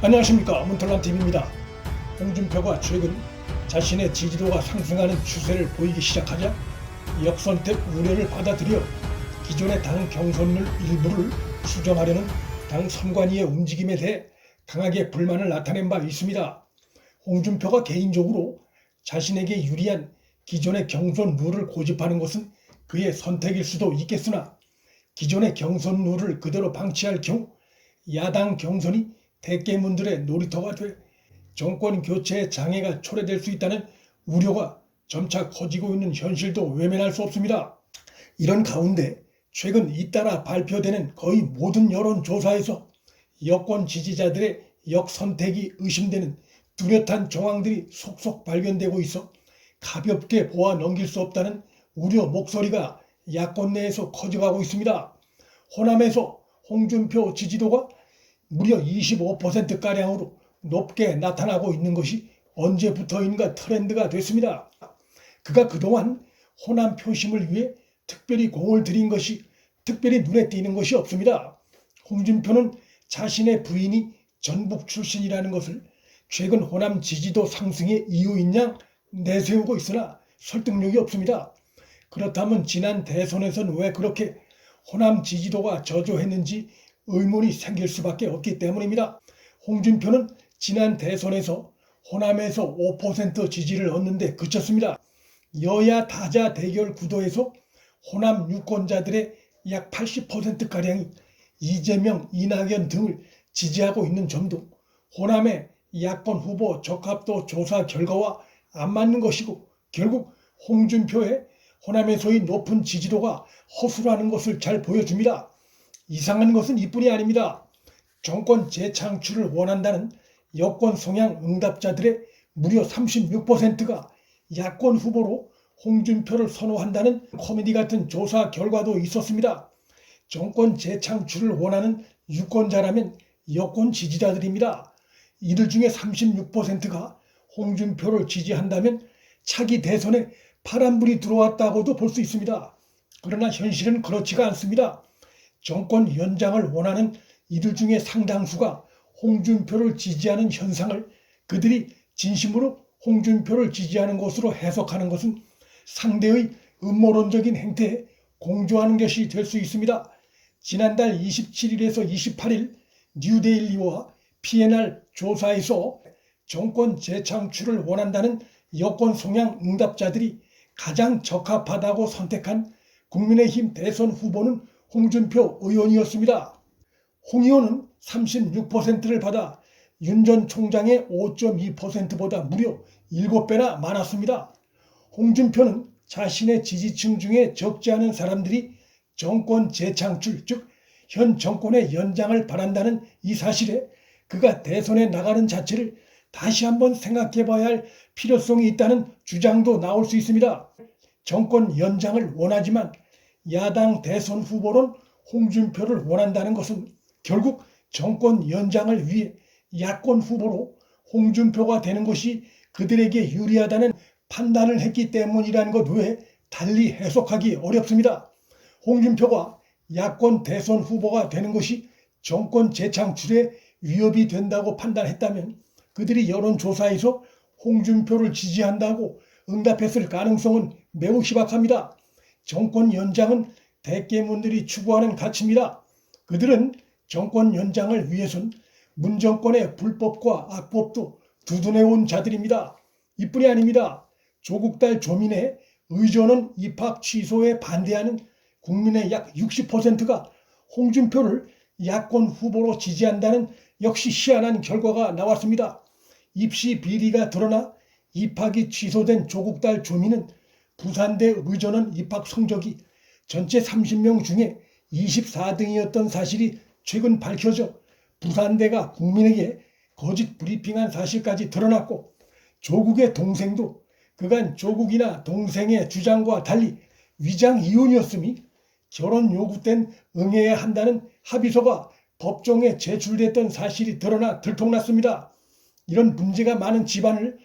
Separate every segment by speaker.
Speaker 1: 안녕하십니까, 문털란TV입니다. 홍준표가 최근 자신의 지지도가 상승하는 추세를 보이기 시작하자 역선택 우려를 받아들여 기존의 당 경선룰 일부를 수정하려는 당 선관위의 움직임에 대해 강하게 불만을 나타낸 바 있습니다. 홍준표가 개인적으로 자신에게 유리한 기존의 경선 룰을 고집하는 것은 그의 선택일 수도 있겠으나 기존의 경선 룰을 그대로 방치할 경우 야당 경선이 대깨문들의 놀이터가 돼 정권 교체에 장애가 초래될 수 있다는 우려가 점차 커지고 있는 현실도 외면할 수 없습니다. 이런 가운데 최근 잇따라 발표되는 거의 모든 여론조사에서 여권 지지자들의 역선택이 의심되는 뚜렷한 정황들이 속속 발견되고 있어 가볍게 보아 넘길 수 없다는 우려 목소리가 야권 내에서 커져가고 있습니다. 호남에서 홍준표 지지도가 무려 25%가량으로 높게 나타나고 있는 것이 언제부터인가 트렌드가 됐습니다. 그가 그동안 호남 표심을 위해 특별히 공을 들인 것이 특별히 눈에 띄는 것이 없습니다. 홍준표는 자신의 부인이 전북 출신이라는 것을 최근 호남 지지도 상승의 이유인 양 내세우고 있으나 설득력이 없습니다. 그렇다면 지난 대선에선 왜 그렇게 호남 지지도가 저조했는지 의문이 생길 수밖에 없기 때문입니다. 홍준표는 지난 대선에서 호남에서 5% 지지를 얻는데 그쳤습니다. 여야 다자 대결 구도에서 호남 유권자들의 약 80%가량이 이재명, 이낙연 등을 지지하고 있는 점도 호남의 야권 후보 적합도 조사 결과와 안 맞는 것이고 결국 홍준표의 호남에서의 높은 지지도가 허술하는 것을 잘 보여줍니다. 이상한 것은 이뿐이 아닙니다. 정권 재창출을 원한다는 여권 성향 응답자들의 무려 36%가 야권 후보로 홍준표를 선호한다는 코미디 같은 조사 결과도 있었습니다. 정권 재창출을 원하는 유권자라면 여권 지지자들입니다. 이들 중에 36%가 홍준표를 지지한다면 차기 대선에 파란불이 들어왔다고도 볼 수 있습니다. 그러나 현실은 그렇지가 않습니다. 정권 연장을 원하는 이들 중에 상당수가 홍준표를 지지하는 현상을 그들이 진심으로 홍준표를 지지하는 것으로 해석하는 것은 상대의 음모론적인 행태에 공조하는 것이 될 수 있습니다. 지난달 27일에서 28일 뉴데일리와 PNR 조사에서 정권 재창출을 원한다는 여권 성향 응답자들이 가장 적합하다고 선택한 국민의힘 대선 후보는 홍준표 의원이었습니다. 홍 의원은 36%를 받아 윤 전 총장의 5.2%보다 무려 7배나 많았습니다. 홍준표는 자신의 지지층 중에 적지 않은 사람들이 정권 재창출, 즉 현 정권의 연장을 바란다는 이 사실에 그가 대선에 나가는 자체를 다시 한번 생각해 봐야 할 필요성이 있다는 주장도 나올 수 있습니다. 정권 연장을 원하지만 야당 대선 후보는 홍준표를 원한다는 것은 결국 정권 연장을 위해 야권 후보로 홍준표가 되는 것이 그들에게 유리하다는 판단을 했기 때문이라는 것 외에 달리 해석하기 어렵습니다. 홍준표가 야권 대선 후보가 되는 것이 정권 재창출에 위협이 된다고 판단했다면 그들이 여론조사에서 홍준표를 지지한다고 응답했을 가능성은 매우 희박합니다. 정권 연장은 대깨문들이 추구하는 가치입니다. 그들은 정권 연장을 위해선 문 정권의 불법과 악법도 두둔해온 자들입니다. 이뿐이 아닙니다. 조국 딸 조민의 의전원 입학 취소에 반대하는 국민의 약 60%가 홍준표를 야권 후보로 지지한다는 역시 희한한 결과가 나왔습니다. 입시 비리가 드러나 입학이 취소된 조국 딸 조민은 부산대 의전원 입학 성적이 전체 30명 중에 24등이었던 사실이 최근 밝혀져 부산대가 국민에게 거짓 브리핑한 사실까지 드러났고 조국의 동생도 그간 조국이나 동생의 주장과 달리 위장 이혼이었음이 결혼 요구 땐 응해야 한다는 합의서가 법정에 제출됐던 사실이 드러나 들통났습니다. 이런 문제가 많은 집안을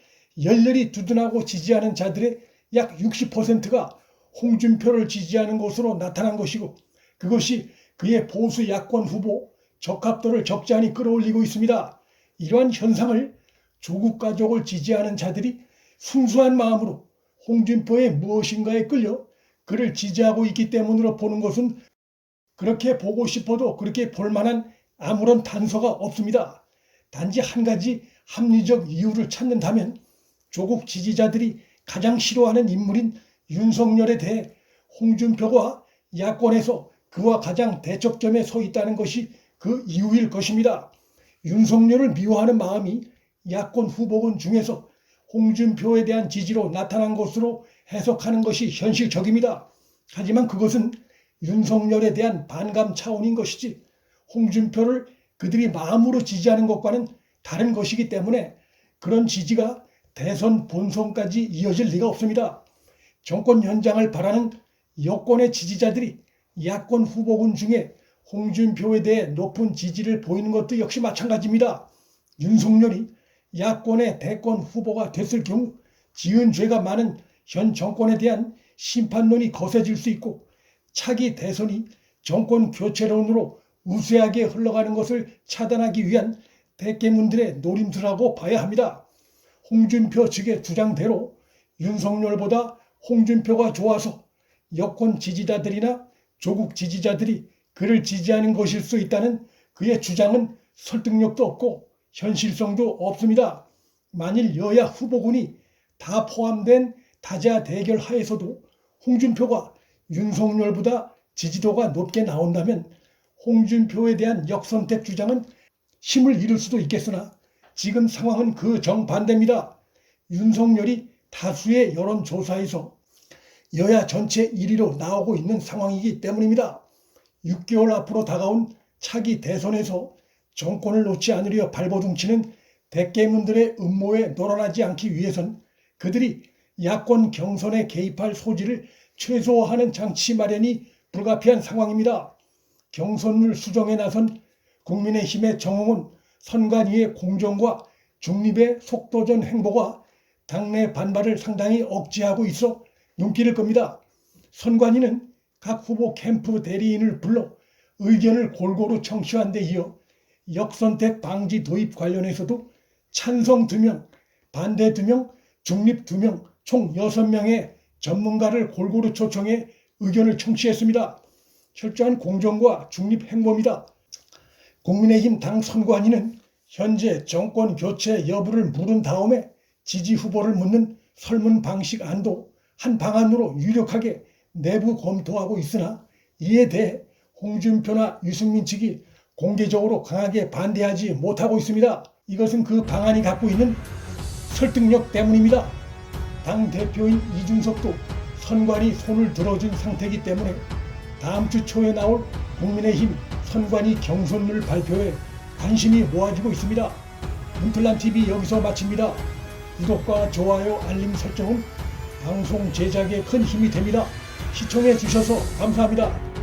Speaker 1: 열렬히 두둔하고 지지하는 자들의 약 60%가 홍준표를 지지하는 것으로 나타난 것이고 그것이 그의 보수 야권 후보 적합도를 적잖이 끌어올리고 있습니다. 이러한 현상을 조국 가족을 지지하는 자들이 순수한 마음으로 홍준표의 무엇인가에 끌려 그를 지지하고 있기 때문으로 보는 것은 그렇게 보고 싶어도 그렇게 볼 만한 아무런 단서가 없습니다. 단지 한 가지 합리적 이유를 찾는다면 조국 지지자들이 가장 싫어하는 인물인 윤석열에 대해 홍준표가 야권에서 그와 가장 대척점에 서 있다는 것이 그 이유일 것입니다. 윤석열을 미워하는 마음이 야권 후보군 중에서 홍준표에 대한 지지로 나타난 것으로 해석하는 것이 현실적입니다. 하지만 그것은 윤석열에 대한 반감 차원인 것이지 홍준표를 그들이 마음으로 지지하는 것과는 다른 것이기 때문에 그런 지지가 대선 본선까지 이어질 리가 없습니다. 정권 연장을 바라는 여권의 지지자들이 야권 후보군 중에 홍준표에 대해 높은 지지를 보이는 것도 역시 마찬가지입니다. 윤석열이 야권의 대권 후보가 됐을 경우 지은 죄가 많은 현 정권에 대한 심판론이 거세질 수 있고 차기 대선이 정권 교체론으로 우세하게 흘러가는 것을 차단하기 위한 대깨문들의 노림수라고 봐야 합니다. 홍준표 측의 주장대로 윤석열보다 홍준표가 좋아서 여권 지지자들이나 조국 지지자들이 그를 지지하는 것일 수 있다는 그의 주장은 설득력도 없고 현실성도 없습니다. 만일 여야 후보군이 다 포함된 다자 대결 하에서도 홍준표가 윤석열보다 지지도가 높게 나온다면 홍준표에 대한 역선택 주장은 힘을 잃을 수도 있겠으나 지금 상황은 그 정반대입니다. 윤석열이 다수의 여론조사에서 여야 전체 1위로 나오고 있는 상황이기 때문입니다. 6개월 앞으로 다가온 차기 대선에서 정권을 놓지 않으려 발버둥치는 대깨문들의 음모에 놀아나지 않기 위해선 그들이 야권 경선에 개입할 소지를 최소화하는 장치 마련이 불가피한 상황입니다. 경선룰 수정에 나선 국민의힘의 정홍원 선관위의 공정과 중립의 속도전 행보가 당내 반발을 상당히 억제하고 있어 눈길을 끕니다. 선관위는 각 후보 캠프 대리인을 불러 의견을 골고루 청취한 데 이어 역선택 방지 도입 관련해서도 찬성 2명, 반대 2명, 중립 2명, 총 6명의 전문가를 골고루 초청해 의견을 청취했습니다. 철저한 공정과 중립 행보입니다. 국민의힘 당 선관위는 현재 정권 교체 여부를 물은 다음에 지지 후보를 묻는 설문 방식 안도 한 방안으로 유력하게 내부 검토하고 있으나 이에 대해 홍준표나 유승민 측이 공개적으로 강하게 반대하지 못하고 있습니다. 이것은 그 방안이 갖고 있는 설득력 때문입니다. 당 대표인 이준석도 선관위 손을 들어준 상태이기 때문에 다음 주 초에 나올 국민의힘 선관위 경선률 발표에 관심이 모아지고 있습니다. 문틀란TV 여기서 마칩니다. 구독과 좋아요, 알림 설정은 방송 제작에 큰 힘이 됩니다. 시청해 주셔서 감사합니다.